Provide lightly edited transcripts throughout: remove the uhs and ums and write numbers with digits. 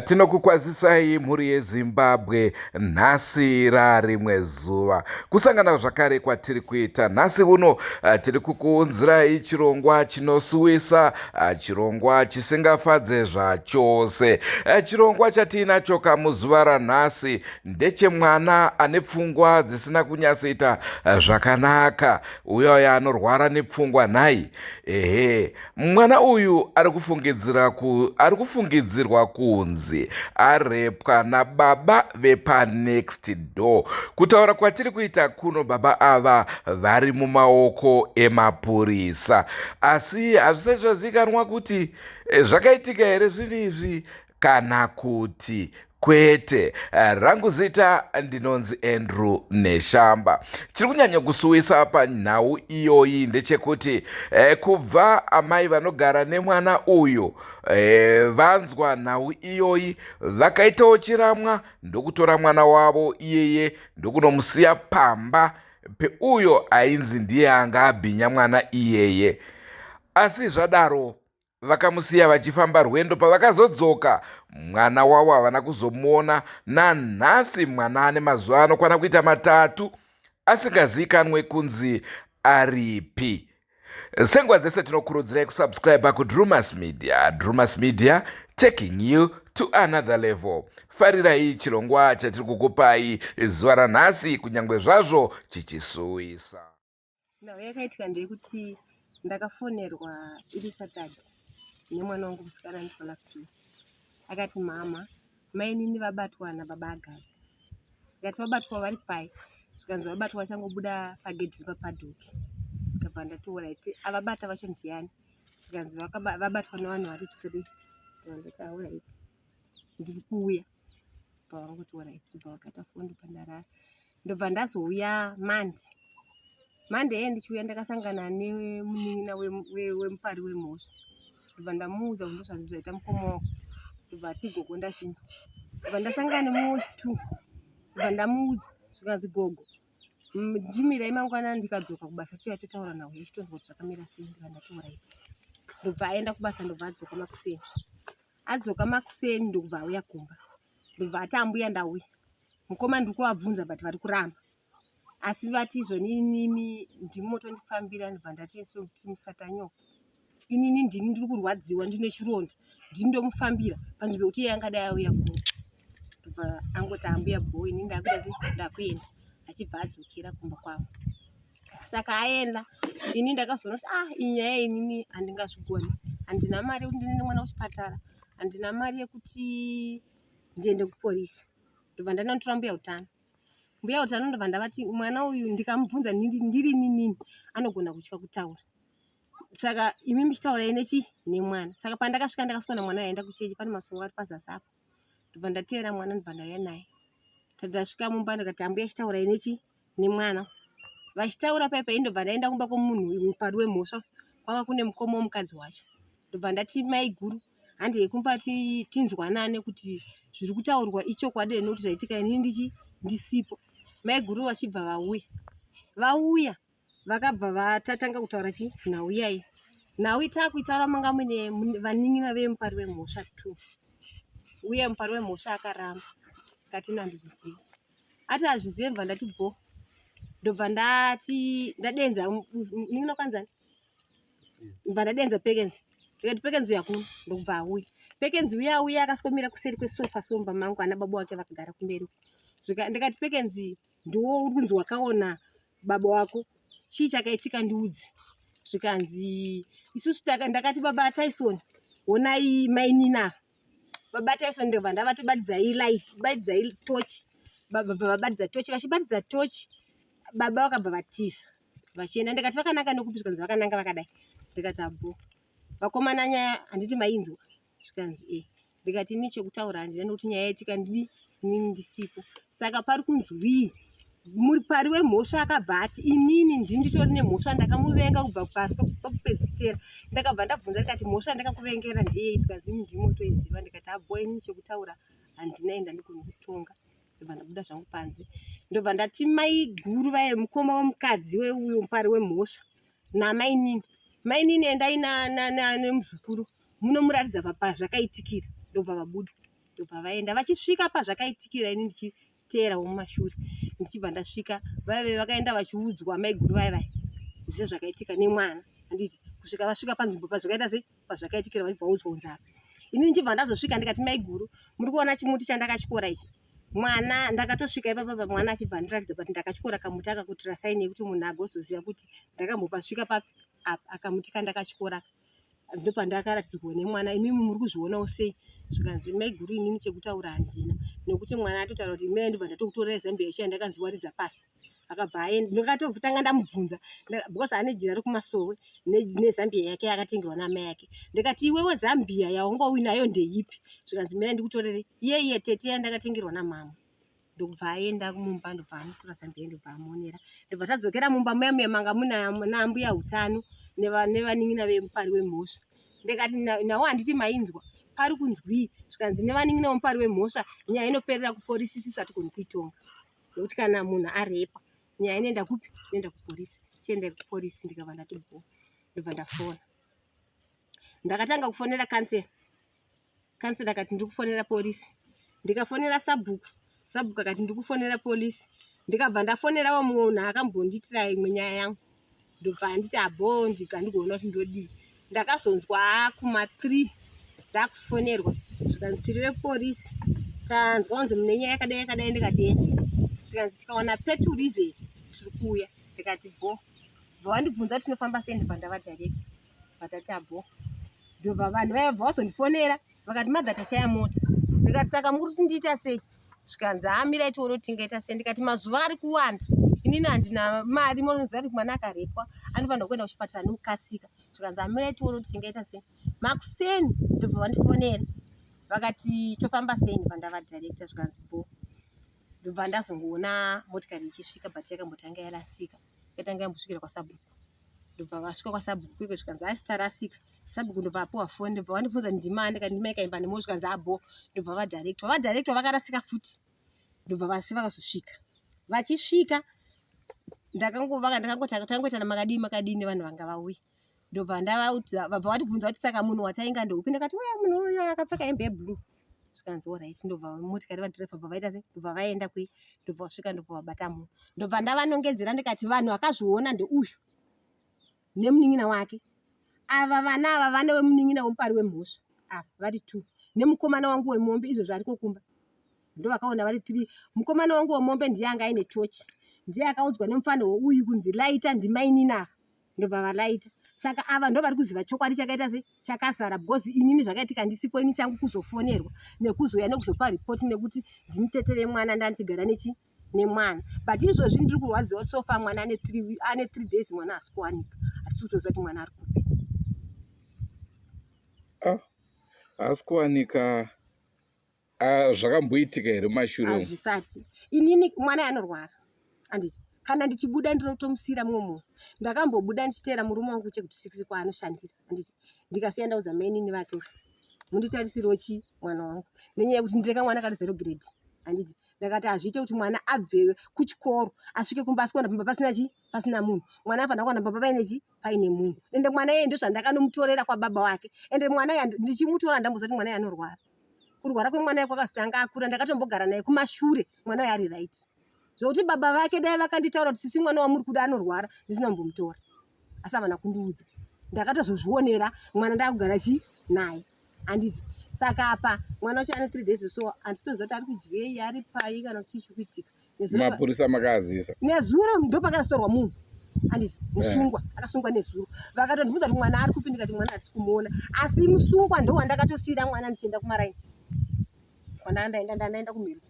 Tinokukwazisai mhuri yeZimbabwe nhasi rarimwe zuva kusangana zvakare kwatiri kuita nhasi uno. Tiri kukuunzirai chirongwa chinosuwisa, chirongwa chisingafadze zvachose. Chirongwa chatiinacho kamuzuva ranhasi ndechemwana ane pfungwa dzisina kunyatsoita zvakanaka, uyo anorwara nepfungwa nhai. Mwana uyu ari kufungidzirwa kunzi arepwa nababa vepanext door. Kutaura kwatiri kuita kuno, baba ava vari mumaoko emapurisa, asi hazvisati zvazivikanwa kuti zvakaitika here zvinhu izvi kana kuti kwete. Rangu zita ndinonzi Andrew Neshamba. Chiri kunyanya kusuwisa panhau iyoyi ndechekuti kubva amai vanogara nemwana uyu vanzwa nhau iyoyi, vakaitawo chiramwa ndokutora mwana wavo iyeye ndokunomusiya pamba peuyo ainzi ndiye anga abhinya mwana iyeye. Asi zvadaro vakamusiya vachifamba rwendo. Pavakazodzoka mwana wavo havana kuzomuona. Nanhasi mwana ane mazuva anokwana kuita 3 asingazivikanwe kunzi aripi. Senguva dzese tinokurudzirai kusubscribe kuDrewmas Media. Drewmas Media, taking you to another level. Farirai chirongwa chatiri kukupai zuva ranhasi, kunyange zvazvo chichisuwisa. Yakaitika ndeyekuti ndakafonerwa iri Saturday nemwana wangu musikana ndikona kuti akati, mama, mainini vabatwa nababa Agazi. Ngati vabatwa vari pai, zvikanzi vabatwa vachangobuda pagedhi papadhuki. Ndikabva ndati alright, avabata vacho ndiani? Zvikanzi vabatwa nevanhu vari 3. Ndikati alright, ndiri kuuya. Pavangoti alright, ndobva vakata foni pandarara. Ndobva ndazouya Monday ndichiuya ndakasangana nemunin'ina wemupari wemhosva. Ndobva ndamuudza kuti ndozvanzi zvaita mukoma wako. Ndobva ati gogo ndazvinzwa. Ndobva ndasangana nemuWash 2. Ndobva ndamuudza zvikanzi gogo, ndimirai mangwana ndikadzoka kubasa tiuya totaura nawe ichitonzwa kuti zvakamira sei. Ndobva ndati alright. Ndobva aenda kubasa, ndobva adzoka makuseni. Adzoka makuseni ndobva auya kumba. Ndobva ati ambuya ndauya. Mukoma ndiri kuvabvunza but vari kuramba. Asi vati izvoni ndimotondifambira. Ndobva ndati musatanyoko. Inini ndini ndiri kurwadziwa, ndine chironda. Ndini ndomufambira panzvimbo kuti iye angadai auya kuno. Ndobva angoti ambuya boy, inini ndakuita ndakuenda. Achibva adzokera kumba kwavo. Saka aenda. Inini ndakazoona kuti inyaya inini handingazvigoni. Handina mari yekuti ndiende mwana kuchipatara. Handina mari yekuti ndiende kupolisi. Ndobva ndanotora mbuya utano. Mbuya utano ndobva ndavati mwana uyu ndikamubvunza ndiri nini anogona kutya kutaura. Saka imi muchitaurai nemwana. Saka pandakasvika ndakasvika namwana aenda kuchechi, pane masongo ari pazasi apo. Ndobva ndateera mwana ndobva ndauya naye. Ndasvika mumba ndikati ambuya achitaurai nemwana. Vachitaura paipai ndobva ndaenda kumba kwomunhu mupari wemhosva, kwanga kune mukoma womukadzi wacho. Ndobva ndati mai guru, handei kumba tinzwanane kuti zviri kutaurwa ichokwadi nekuti zvaitika inini ndisipo. Mai guru vachibva vauya vakabva vatatanga kutaura chi nhau iyai nhau itakuitaura manga mune vanin'ina vemupari wemhosva 2 uye mupari wemhosva akaramba katina handizvizivi ati hazvizivi ndobva ndati bo ndobva ndati ndadenza nin'ina kwanzani ndobva ndadenza pekenzi ndikati pekenzi yakuna ndokubva auya pekenzi uya akasomira kuseri kwesofa somba mangu ana baba wake vakagara kumberi ndikati pekenzi ndiwo uri kunzi wakaona baba wako chii chakaitika ndiudzi zvikanzi isusu ndakati baba Tyson onai mainina baba Tyson ndobva ndavati batidzai tochi babva vabatidza tochi vachibatidza tochi baba vakabva vatiza vachienda ndikati vakanaka nekupi zvikanzi vakananga vakadai ndikati abo vakomana nyaya handiti mainzwa zvikanzi ndikati ini chekutaura handina nekuti nyaya yaitika ndini ndisipo saka pari kunzwii mupari wemhosva akabva ati inini ndinditori nemhosva ndakamuvenga kubva pasi pakupedzisira ndakabva ndabvunza ndikati mhosva ndakakuvengera ndeyei zvikanzi ndimotoiziva ndikati abo inini chekutaura handinaenda ndigoni kutonga ndobva ndabuda zvangu panze ndobva ndati mai guru vaye mukoma womukadzi weuyo mupari wemhosva mainini endai nemuzukuru munomuratidza pazvakaitikira ndobva vabuda ndobva vaenda vachisvika pazvakaitikira ini ndichiteera womumashure ndichibva ndasvika vaive vakaenda vachiudzwa maiguru vai zvese zvakaitika nemwana handiti kusvika vasvika panzvimbo pazvakaita sei pazvakaitikira vaibva udzwa unzara ini ndichibva ndazosvika ndikati maiguru muri kuona chimuti chandakachikora ichi mwana ndakatosvika ipapa mwana achibva ndiratidza kuti ndakachikora kamuti akakutira saini yekuti munhu agozoziva kuti ndakambopasvika papi akamuti kandakachikora ndopandakaratidzwa nemwana imimi muri kuzvionawo sei zvikanzi maiguru inini chekutaura handina nekuti mwana atotaura kuti imene ndibva ndatokutorera zambia ichi yandakanzi waridza pasi akabva aenda ndikatotanga ndamubvunza because ane jira rekumasowe nezambia yake yakatengerwa namai yake ndikati iwewe zambia yaungauyi nayo ndeipi zvikanzi mene ndikutorere iyeiye tete yandakatengerwa namama ndokubva aenda kumumba ndobva amutora zambia ndobva amuonera ndobva tadzokera mumba muya manga muna mbuya utano nevanin'ina vemupari wemhosva ndikati nawo handiti mainzwa pari kunzwii zvikanzi nevanin'ina vemupari wemhosva nyaya inoperera kuporisi isisati koni kuitonga nokuti kana munhu arepa nyaya inoenda kupi inoenda kuporisi chienda kuporisi ndikabva ndati bo ndobva ndafona ndakatanga kufonera kansera akati ndiri kufonera polisi ndikafonera sabhuku akati ndiri kufonera polisi ndikabva ndafonerawo munhu akambondiitira imwe nyaya yangu ndobva handiti abo ndikandigoona kuti ndodii ndakazonzwa kuma3 ndakufonerwa zvikanzi tiri vepolisi tanzwa kunzi mune nyaya yakadai ndikati yesi zvikanzi tikaona peturi izvezvi tiri kuuya ndikati bo vandibvunza kuti tinofamba sei ndobva ndavadirekta vatati abo ndobva vanhu vaibva vazondifonera vakati madha tashaya mota ndikati saka muri kuti ndiita sei zvikanzi amirai tione kuti tingaita sei ndikati mazuva ari kuwanda inini handina mari munoziva kuti mwana akarepwa anofanira kuenda kuchipatara nekukasika zvikanzi amirai tione kuti tingaita sei makuseni ndobva vandifonera vakati tofamba sei ndobva ndavadirekta zvikanzi bo ndobva ndazongoona motikari ichisvika bhati yakambotanga yarasika yakatanga yambosvikira kwasabhuku ndobva vasvika kwasabhuku iko zvikanzi asi tarasika sabhuku ndobva apiwa foni ndobva vandibvunza ndima ndikandima ikaimba nemo zvikanzi abo ndobva vadirekta vakarasika futi ndobva vasi vakazosvika vachisvika ndakangoitana makadii nevanhu vanga vauya ndobva ndavaudza vabva vatibvunza kuti saka munhu watainga ndoupi ndikati uya munhu uyo akapfeka hembe yeblue zvikanzi orit ndobva motikari vadhirefa bva vaita sei ndobva vaenda kwei ndobva vasvika ndobva vabata munhu ndobva ndavanongedzera ndikati vanhu vakazviona ndeuyu nemunin'ina wake ava vana ava vane wemunin'ina womupari wemhosva ava vari 2 nemukomana wangu wemombe izvo zvari kokumba ndovakaona vari 3 mukomana wangu wemombe ndiye anga aine tochi ndiye akaudzwa nemufano wouyu kunzi laita ndimaininava ndobva valaita saka ava ndo vari kuziva chokwadi chakaita sei chakazara because inini zvakaitika ndisipo ini changu kuzofonerwa nekuzoya nekuzopa ripoti nekuti ndini tete vemwana ndandigara nemwana but izvozvi ndiri kurwadziwa sofa mwana ane 3 days mwana hasi kuwanika hatisi kutoziva kuti mwana ari kupi hasi kuwanika zvakamboitika here mumashure hazvisati inini mwana anorwara handiti kana ndichibuda ndinotomusira mumwe munhu ndakambobuda ndichiteera murume wangu chekuti 6 kwaanoshandira handiti ndikasiya ndaudza mainini vake munditarisiriwo chi mwana wangu nenyaya yekuti ndireka mwana kari 0 grade handiti ndakati azviite kuti mwana abve kuchikoro asvike kumba asikuona pamba pasina munhu. Mwana afana kuona pamba paine munhu. Ende mwana yeye ndizvo zvandakanomutorera kwa baba wake. Ende mwana yeye ndichimutora ndamboza kuti mwana yeye anorwara. Kurwara kwemwana yeye kwakazotanga akura, ndakatombogara naye kumashure mwana yeye ari right. Zvokuti baba vake dai vakanditaura kuti sisi mwana wamuri kuda anorwara ndisina kumbomutora. Asi havana kundiudza. Ndakatozozvionera mwana ndakugara naye. Handiti saka apa mwana wacho ane 3 days so anditoziva kuti ari kudyei ari pai kana kuti chichiitika. Mapurisa makazisa. Nezuro ndo pakazotorwa munhu. Handiti musungwa akasungwa nezuro. Vakatondibvunza kuti mwana ari kupindika kuti mwana hatisi kumuona. Asi musungwa ndo wandakatosiyira mwana ndichienda kumaraini. Ndaenda kumhiri.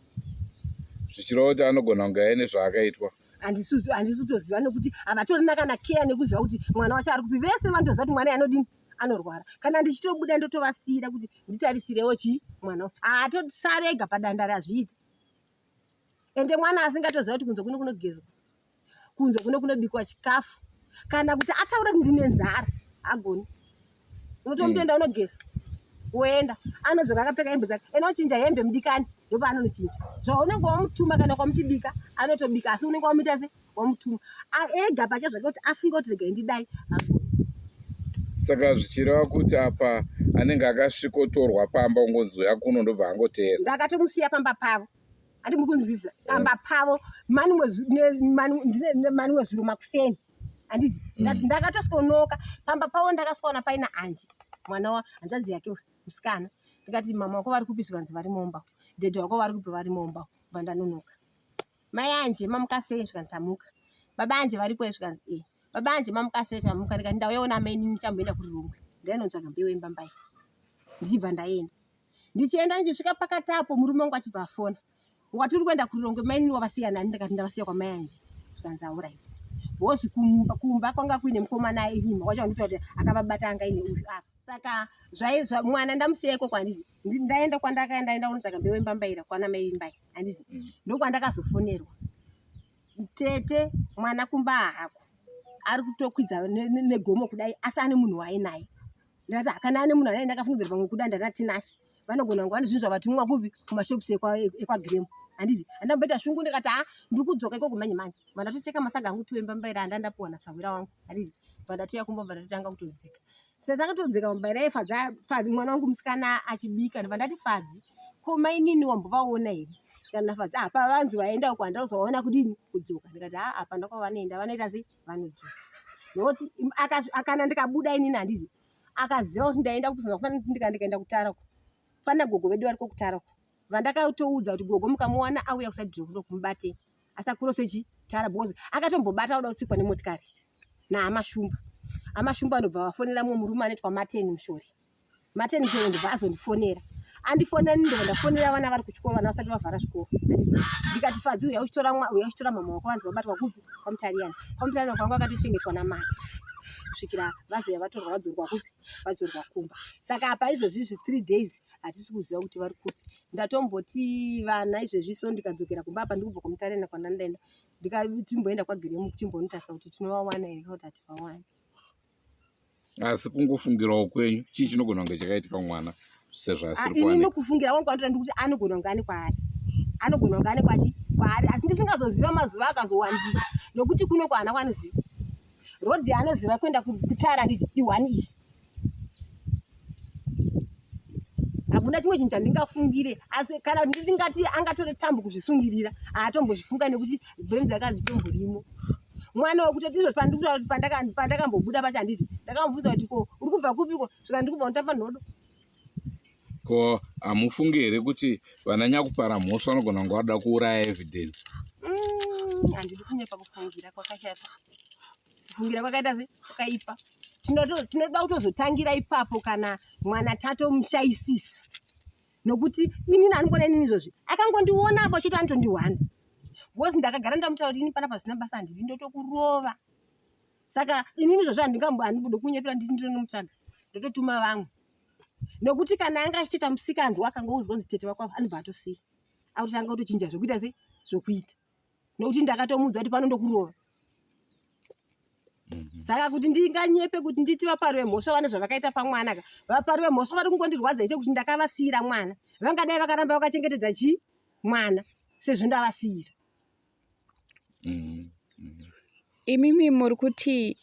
Zvichirova kuti anogona kunge aine zvaakaitwa. Handisi kutoziva nekuti havatorina kana keya nekuziva kuti mwana wacho ari kupi. Vese vanotoziva kuti mwana anodini anorwara. Kana ndichitobuda ndotovasira kuti nditarisirewo mwana. Haatosarega padanda razviita. Ende mwana asingatoziva kuti kunze kuno kunogezwa. Kunze kuno kunobikwa chikafu. Kana kuti ataura kuti ndine nzara agoni. Unotomutenda unogeza. Woenda anodzoka akapfeka hembe dzake. Enochinja hembe mudikani ndopa anonochinja. Zvaunenge wamutuma kana kwamutibika anotobika asi unenge wamuita se wamutuma. Ega pacha zvake kuti afunga kuti rega ndidai agoni. Saka zvichireva kuti apa anenge akasvikotorwa pamba ungonzwa kuno ndobva angotera. Ndakatomusiya pamba pavo. Ati mukunzwiza pamba pavo mani mwezuru makuseni. Handiti ndakatoskonoka pamba pavo ndakasikaona paina Anje mwana wa hanzvadzi yake musikana. Ndikati mama wako vari kupi zvikanzi vari momba. Dhedhe wako vari kupi vari momba. Kubva ndanonoka. Mai Anje mamuka sei zvikanzi tamuka. Baba Anje varipo zvikanzi baba Anje mamuka sei tamuka. Ndikati ndauyaona mai nini chamboenda kurirongwe. Ndainonzvaga mbeu yembambai. Ndichibva ndaenda. Ndichienda ndichisvika pakati apo murume wangu achibva afona. Watiri kuenda kurirongwe mai nini wavasiya nani. Ndikati ndavasiya kwa mai Anje. Zvikanzi alright. Bosi kumba kwanga kuine mukomana irima wacho anditi akababata anga ine uyu apa. Saka mwana ndamusiyeko kwanditi ndaenda kwandakaenda ndaonotsvaga mbeu yembambaira kwana mai vimbai. Handiti ndokwandakazofonerwa. Tete mwana kumba hako ari kutokwidza negomo kudai asi ane munhu wainaye. Ndati kana ane munhu anaye ndakafungidzira pamwe kuda ndatinashi. Vanogona kunge vane zvinhu zvavatumwa kupi kumashopusi ekwagiremu. Handiti andamboita shungu ndikati ndiri kudzoka ikoko manje manje. Mandatocheka masaga angu 2 embambaira andandapuwa nasawira wangu. Handiti pandatiya kumbobva ndatanga kutodzika. Saka takatodzika mumbaira yefadzi mwana wangu musikana achibika ndandati fadzi ko mai nini wambovaona here. Svikana fadzi apa vanzi vaenda uko andauzovaona kudini kudzoka. Ndikati apa ndakavanoenda vanoita sei vanodzoka. Nokuti akana ndikabuda inini handiti akaziva kuti ndaenda kufunga kufanira ndikaenda kutara uko. Pana gogo vedu vari kutara uko. Vandakatoudza kuti gogo mukamuwana auya kusadhiro kuno kumubate. Asakurose tara bhozi akatombobata uda kutsikwa nemotikari. Amashumba. Amashumba ndobva vafonera mumwe murume anoitwa Mateni Mushori. Mateni Mushori ndobva azondifonera. Andifonera ndobva ndafonera vana vari kuchikoro vana vasati vavhara chikoro. Ndikati fadzi uya uchitora mama wako vanzi vabatwa kupi kwaMutariyani. KwaMutariyani kwangu akatochengetwa namai. Kusvikira vazoya vatorwa vadzorwa kupi vadzorwa kumba. Saka apa izvozvi 3 days hatisi kuziva kuti vari kupi. Ndatomboti vana izvezvi so ndikadzokera kumba apa ndikubva kwaMutariyani kwandandaenda. Ndikatimboenda kwagiremu kuchimbonitarisa kuti tinovawana here kana kuti hativawana. Asi kungofungirawo kwenyu chii chinogona kunge chakaitika mwana sezvo asiri kuwanikwa. Ini nokufungira kwangu kwatoita ndikuti anogona kunge ane kwaari. Anogona kunge ane kwaari asi ndisingazoziva mazuva akazowandisa nokuti kuno kwaana kwanoziva. Rodhi anoziva kuenda kutara nditi i1 ichi. Hakuna chimwe chinhu chandingafungire asi kana ndingati angatore tambo kuzvisungirira haatombozvifunga nekuti bhureni dzakazitombirimo. Mwana wekuti ndizvo pandakambobuda pacho handiti ndakamubvunza kuti ko uri kubva kupiko svika ndiri kubva kutamba nhodo. Ko hamufungi here kuti vananyakupara mhosva vanogona kunge vada kuuraya evidence? Handidi kunyepa kufungira kwakashata. Kufungira kwakaita se kwakaipa. Tinoda kutozotangira ipapo kana mwana tatomushayisisa. Nokuti inini anongona inini izvozvi akangondiona apo achiti anotondiwanda. Bosi ndakagara ndamutaura kuti ini panapa zvisina basa handidi ndotokurova. Saka inini izvozvo handingambodi kunyepera nditi ndinomutsvaga. Ndototuma vamwe. Nokuti kana anga achiita musikanzwa akangoudzwa kuti tete wako anobva atosiya. Akutanga kutochinja zvokuita se zvokuita. Nokuti ndakatomuudza kuti pano ndokurova. Saka kuti ndinganyepe kuti nditi vapariwe mhosva vane zvavakaita pamwana ka. Vapariwe mhosva vari kungondirwadza ite kuti ndakavasiyira mwana. Vangadai vakaramba vakachengetedza mwana. sezvo ndavasiyira. Imimi muri kuti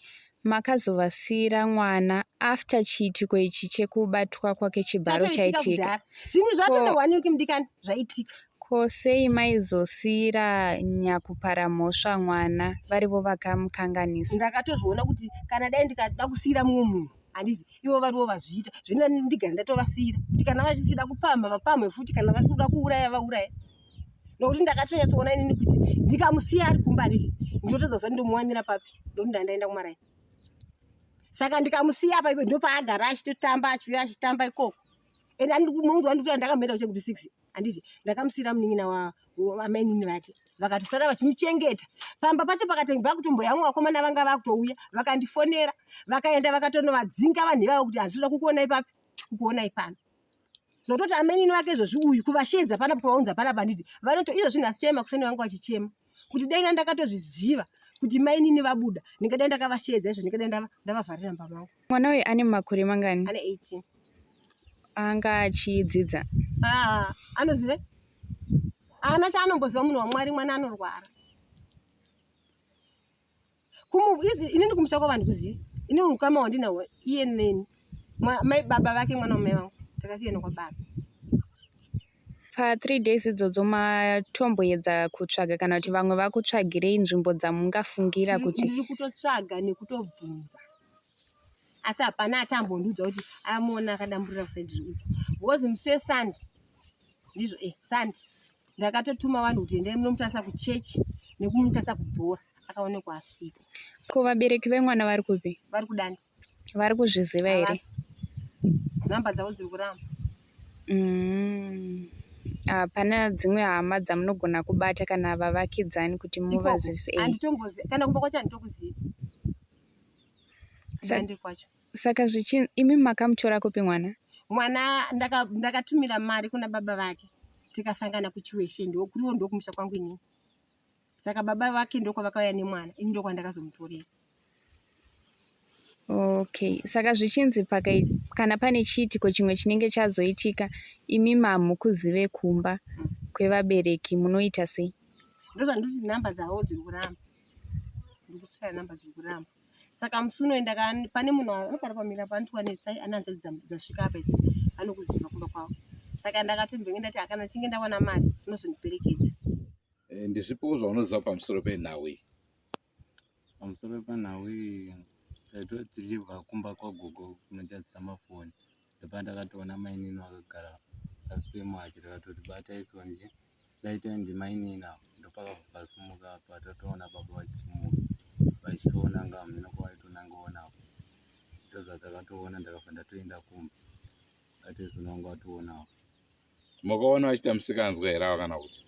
makazovasiyira mwana after chiitiko ichi chekubatwa kwake chibharo chaitika. Zvinhu zvatondowanikwi mudikani zvaitika. Ko sei maizosiyira nyakupara mhosva mwana varivo vakamukanganisa? Ndakatozviona kuti kana dai ndikada kusiyira mumwe munhu handiti ivo varivo vazviita zvino ndigara ndatovasiyira kuti kana vachida kupamba vapamwe futi kana vachida kuuraya vauraye. Nokuti ndakatonyatsoona inini kuti ndikamusiya ari kumba handiti ndinotodza kuti ndomuwanira papi ndokuti ndandaenda kumaraini. Saka ndikamusiya apa ipo ndopaagara achitotamba achiuya achitamba ikoko. Ende munzwa ndikuti ndakamuenda kuchekuti 6 handiti ndakamusiyira munin'ina wamainini vake vakatosara vachimuchengeta. Pamba pacho pakatengwa kutomboyamwe vakomana vanga vakutouya vakandifonera vakaenda vakatonovadzinga vanhu ivavo kuti handisi kuda kukuonai papi kukuonai pano. Zototi amainini vake izvozvi uyu kuvashedza panapa paunza panapa handiti vanoto izvozvi nhasi chema kuseni vangu vachichema kuti dai ndakatozviziva kuti mainini vabuda ndingadai ndakavashedza izvo ndingadai ndavavharira mba mangu. Mwana uyu ane makore mangani? Ane 18. Anga achidzidza? Anozive? Haana chaanomboziva munhu waMwari, mwana anorwara. Inini kumusha kwavanhu kuziva. Inini mukama wandinawo iye neni. Baba vake mwana wamai vangu. Takasiyana kwababa. Pa3 days idzodzo matomboedza kutsvaga kana kuti vamwe vakutsvagirei nzvimbo dzamungafungira kuti? Ndiri kutotsvaga nekutobvunza. Asi hapana atambondiudza kuti amuona akadamburira kusaidhi uku. Because musi weSunday ndizvo Sunday ndakatotuma vanhu kuti endai munomutarisa kuchechi nekumutarisa kubhora akaonekwa asiko. Ko vabereki vemwana vari kupi? Vari kuDandi. Vari kuzviziva here? Nhamba dzavo dziri kuramba. Hapana dzimwe hama dzamunogona kubata kana vavakidzani kuti muvazivise? Handitomboziva kana kumba kwacho handitokuziva. Dandi kwacho. Saka imi makamutora kupi mwana? Mwana ndakatumira mari kuna baba vake tikasangana kuchiweshe ndokuriwo ndokumusha kwangu inini. Saka baba vake ndokwavakauya nemwana ini ndokwandakazomutorera. Okay, saka zvichinzi kana pane chiitiko chimwe chinenge chazoitika imi mamukuzive kumba kwevabereki munoita sei? Ndozvanditi nhamba dzavo dziri kuramba. Ndikutsvaka nhamba dziri kuramba. Saka musi unoenda pane munhu anogara pamira pandiwanetsai ana hanzvadzi dzasvika apa idzi anokuziva kumba kwavo. Saka ndakatomboenda ndati kana chinge ndawana mari unozondiperekedza. Ndizvipo zvaunoziva pamusoro penhau iyi? Pamusoro penhau iyi tichibva kumba kwagogo kunochadzisa mafoni ndopandakatoona mainini vakagara pasi pemuhachi takatoti batai sonje daitai ndimainina ndopakabva pasumuka patatoona baba vachisumuka vachitoona nga hamuna kwavaitonangaonapo ndozvatakatoona ndakabva ndatoenda kumba atezona wangu atoonawo. Makaona vachita musikanzwa here ava kana kuti?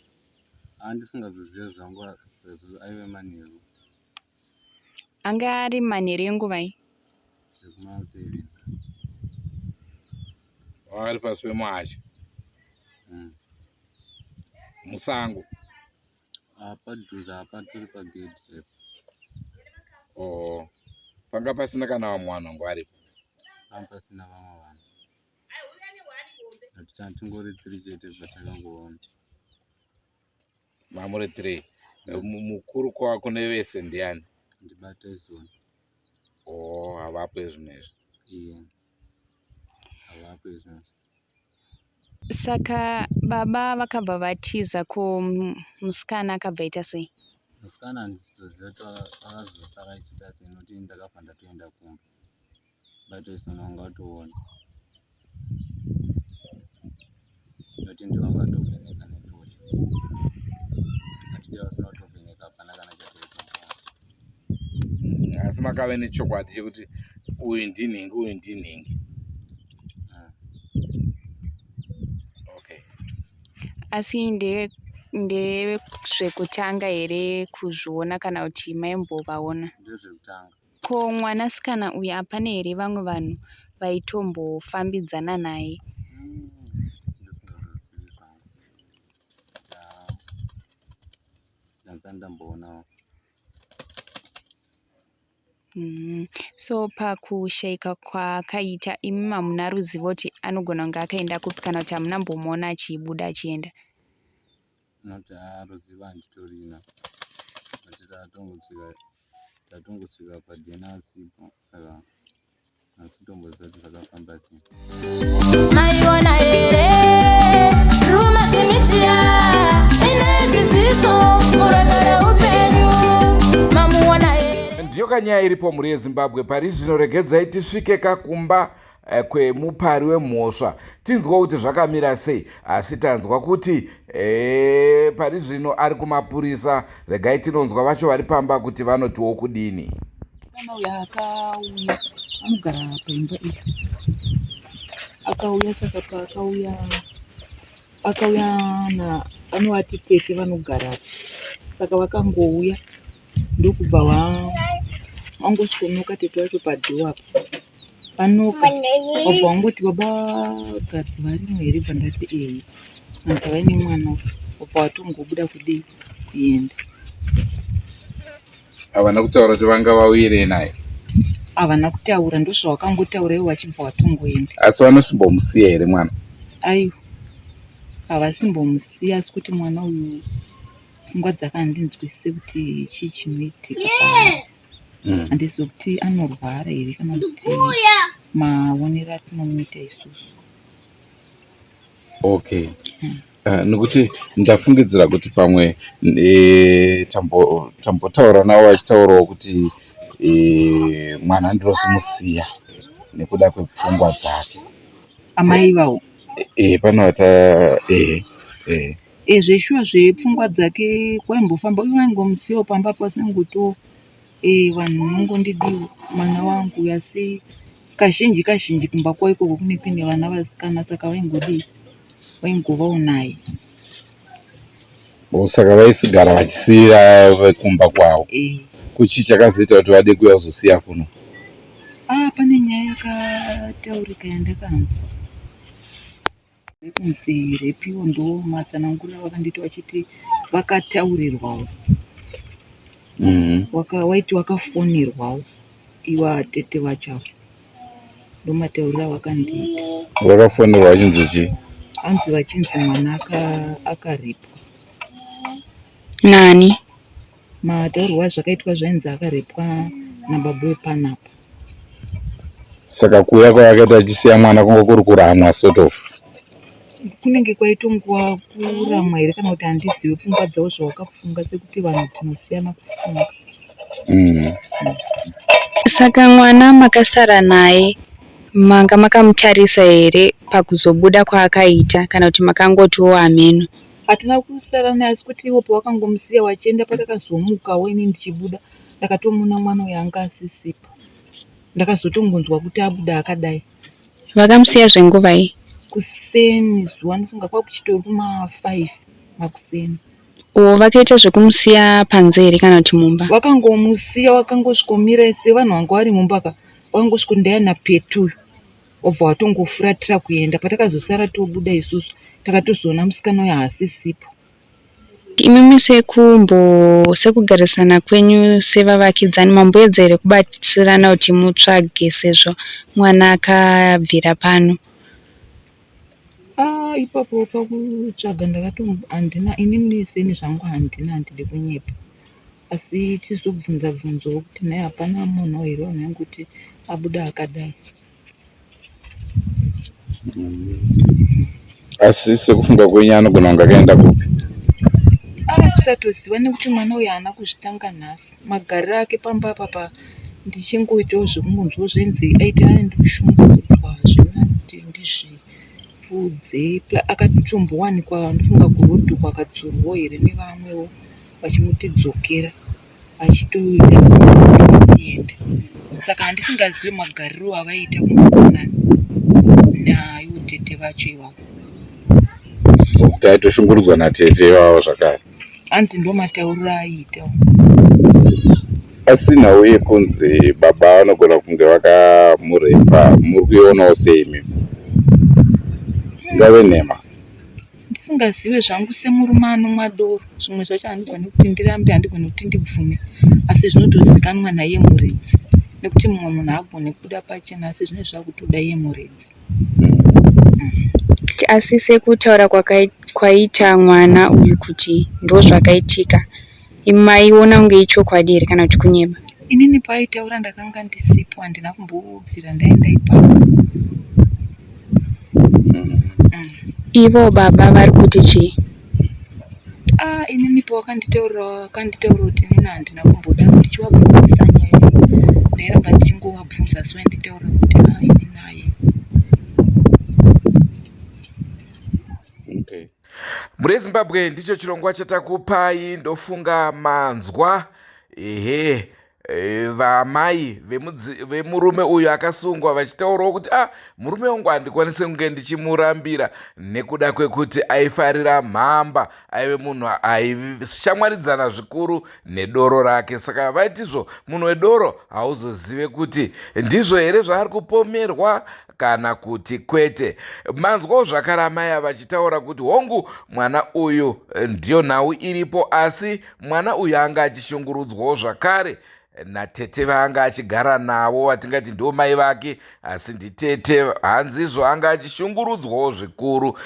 Handisingazoziva zvangu sezvo aive manheru. Anga ari manheru enguvai? Zvekuma7. Vari pasi pemuhachi? Musango? Padhuze apa tiri pagedhi. Panga pasina kana vamwe vanhu vangu varipo? Panga pasina vamwe vanhu. Nokuti tingori 3 chete patakangoona. Mamuri 3. Mukuru kwako nevese ndiani? Ndibatai zoni. Havapo izvinezvi? Iye. Havapo izvinezvi. Saka baba vakabva vatiza ko musikana akabva ita sei? Musikana handizoziva kuti akazosara achiita sei nokuti ndakabva ndatoenda kumba. Batai zoni wanga watoona. Nokuti ndivanga vatovheneka netochi. Atide vasina kutovheneka hapana kana chatoita. Asi makave nechokwadi chekuti uyu ndinhingi uyu ndinhingi? Okay. Asi ndezvekutanga here kuzviona kana kuti maimbovaona? Ndezvekutanga. Ko mwanasikana uyu hapana here vamwe vanhu vaitombofambidzana naye? Ndisingazozivi zvangu. Ndasati ndamboonawo. So pakushaika kwakaita imi hamuna ruzivo kuti anogona kunge akaenda kupi kana kuti hamuna mbomuona achibuda achienda? noti ruziva handitorina kuti tatongosvika padhena asipo saka asi kutomboziva kuti zvakafamba sei. Maiona here Drewmas media ine dzidziso murono reupenyu mamuona here. Ndiyo kanyaya iripo mhuri yeZimbabwe. Pari zvino regedzai tisvike kakumba kwemupari wemhosva tinzwa kuti zvakamira sei, asi tanzwa kuti pari zvino ari kumapurisa. Regai tinonzwa vacho vari pamba kuti vanotiwo kudini. Mwana uya akauya anogara paimba iyi, akauya saka paakauya na vanovati tete vanogara saka vakangouya ndokubva wangosvikonoka tete wacho padhoo apa panoka wabva wangoti baba gadzi varimo here, bva ndati eyi saka vaine mwana wabva watongobuda kudei kuenda. Havana kutaura kuti vanga vauire naye? Havana kutaura, ndozvavakangotaura ivo vachibva vatongoenda. Asi vanosimbomusiya here mwana? Aiwa, havasimbomusiya, asi kuti mwana uyu pfungwa dzakandinzwisise kuti chii chinoitika paari. Handizivi kuti anorwara here kana kuti maonero atinomuita isusu. Okay. Nekuti ndafungidzira kuti pamwe tambotaura navo vachitaurawo kuti mwana ndirosimusiya nekuda kwepfungwa dzake. Amai vavo panovata zveshuwa zvepfungwa dzake kwaimbofamba uye vaingomusiyawo pamba pasengoto vanhu munongondidiwa mwana wangu, asi kazhinji kumba kwavo ikoko kune vana vasikana saka vaingovawo naye. Saka vaisigara vachisiyira vekumba kwavo. Kuchii chakazoita kuti vade kuuya kuzosiya kuno? Pane nyaya yakataurika yandakanzwa yekunzi repiwo ndo matsanangurira vakanditi vachiti vakataurirwawo, waiti wakafonerwawo iwa tete vacho ndo mataurira vakandiita. Vakafonerwa vachinzi chii? Anzi vachinzi mwana akarepwa. Nani? Mataurirwa zvakaitwa zvainzi akarepwa nababa wepanapa. Saka kuuya kwavakaita achisiya mwana kunge kuri kuramwa sort of? Kunenge kwaitonguva kuramwa here kana kuti handizivi pfungwa dzavo zvavakafunga, sekuti vanhu tinosiyana kufunga. Saka mwana makasara naye manga makamutarisa here pakuzobuda kwaakaita kana kuti makangotiwo ameno? Hatina kusara naye, asi kuti ivo pavakangomusiya vachienda patakazomukawo ini ndichibuda ndakatomuna mwana uyo anga asisipo. Ndakazotongonzwa kuti abuda akadai. Vakamusiya zvenguvai? Kuseni zuva ndofunga kwakuchitori kuma5 makuseni. Vakaita zvekumusiya panze here kana kuti mumba? Vakangomusiya, vakangosvikomira sevanhu vanga vari mumba ka vakangosvikondaya napetuyo wabva watongofuratira kuenda. Patakazosara tobuda isusu takatozoona musikana uyo haasisipo. Imimi sekugarisana kwenyu sevavakidzani mamboedza here kubatsirana kuti mutsvage sezvo mwana akabvira pano? Ipapo pakutsvaga handina, inini seni zvangu handidi kunyepa, asi tizobvunzabvunzawo kuti naye hapana munhu here unenge kuti abuda akadai. Asi sekufunga kwenyu anogona kunge akaenda kupi? Kusatoziva nekuti mwana uyu haana kuzvitanga nhasi. Magariro ake pamba apa ndichingoitawo zvekungonzwawo zvenzi aita aindikushungurudzwa zvinoti ndizvipfudze. Akatombowanikwa ndofunga kurodhukwa akadzurwawo here nevamwewo vachimutidzokera achitoita kuenda. Saka handisingazivi magariro avaita kunokonani naiwo tete vacho ivavo. Kuti aitoshungurudzwa natete ivavo zvakare? Hanzi ndo matauriro aiita. Asi nhau yekunzi baba vanogona kunge vakamurepa, muri kuionawo sei mimi? Dzingave nhema? Ndisingazive zvangu semurume anomwa doro. Zvimwe zvacho handigoni kuti ndirambe, handigoni kuti ndibvume, asi zvinotozikanwa naye muridzi, nekuti mumwe munhu haagoni kubuda pachena, asi zvinenge zvakutoda iye muridzi. Asi sekutaura kwaita mwana uyu kuti ndozvakaitika, maiona kunge ichokwadi here kana kuti kunyema? Inini paitaura ndakanga ndisipo, handina kumbobvira ndaenda ipapo. Ivo baba vari kuti chii? Inini pawakanditaura kuti nini handina kumboda ndichivabvunzisa nyaya iyi, ndairamba ndichingovabvunza so nditaura kuti ini naye. Muri Zimbabwe ndicho chirongwa chatakupai, ndofunga manzwa. Vamai vemurume uyu akasungwa vachitaurawo kuti murume wangu handikwanise kunge ndichimurambira nekuda kwekuti aifarira mhamba, aive munhu aishamwaridzana zvikuru nedoro rake. Saka vaitizvo munhu wedoro hauzozive kuti ndizvo here zvaari kupomerwa kana kuti kwete. Manzwawo zvakare amai ava vachitaura kuti hongu mwana uyu ndiyo nhau iripo, asi mwana uyu anga achishungurudzwawo zvakare natete vaanga achigara navo, vatingati ndo mai vake asi nditete. Hanzizvo anga achishungurudzwawo zvikuru.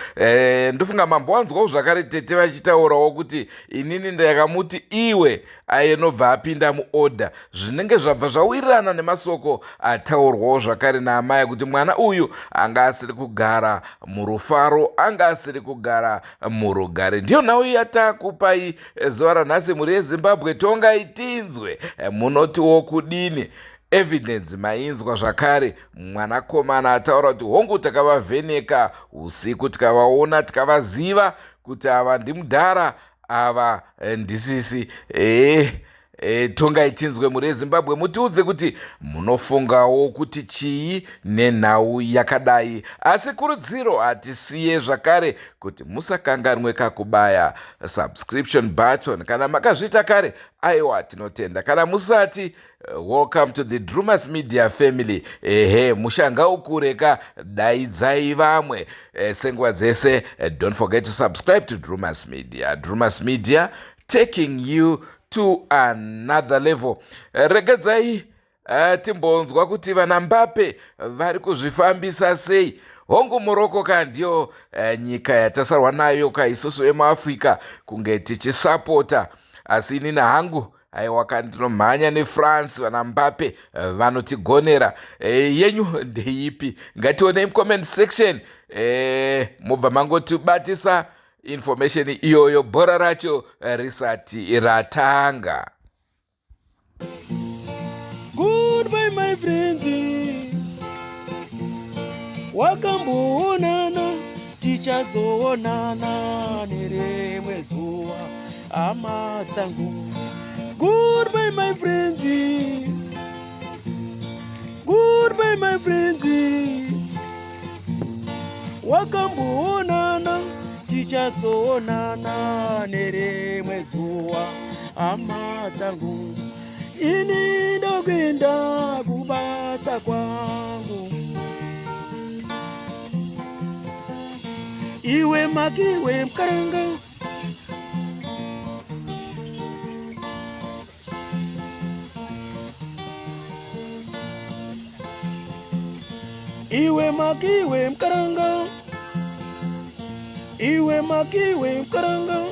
Ndofunga mambo wanzwawo zvakare tete vachitaurawo kuti inini ndakamuti iwe ainobva apinda muodha, zvinenge zvabva zvawirirana nemasoko ataurwawo zvakare naamai kuti mwana uyu anga asiri kugara murufaro, anga asiri kugara murugare. Ndiyo nhau yatakupai zuva ranhasi muri yeZimbabwe. Tongaitinzwe munotiwo kudini? Evidence mainzwa zvakare mwanakomana ataura kuti hongu takavavheneka usiku, tikavaona, tikavaziva kuti ava ndimudhara, ava ndisisi. Tongaitinzwe muri yeZimbabwe, mutiudze kuti munofungawo kuti chii nenhau yakadai. Asi kurudziro hatisiye zvakare kuti musakanganwe kakubaya subscription button kana makazviita kare. Aiwa, tinotenda. Kana musati, welcome to the Drewmas media family. Mushanga ukureka, daidzai vamwe senguva dzese. Don't forget to subscribe to Drewmas media. Drewmas media, taking you to another level. Regedzai timbonzwa kuti vana Mbappe vari kuzvifambisa sei. Hongu Morocco kandiyo nyika yatasarwa nayo kaisusu emuAfrica kunge tichisapota, asi inini hangu aiwa kandinomhanya neFrance. Vana Mbappe vanotigonera. Yenyu ndeipi? Ngationei mcomment section. Mobva mangotibatisa information iyoyo bhora racho risati ratanga. Goodbye my friends, wakamboonana tichazoonana nerimwe zuva hama dzangu. Goodbye my friends, goodbye my friends, wakamboonana tichazoonana nerimwe zuva hama dzangu. Ini ndokwenda kubasa kwangu, iwe makiwe mkaranga, iwe makiwe mkaranga, iwe makiwe mkaranga.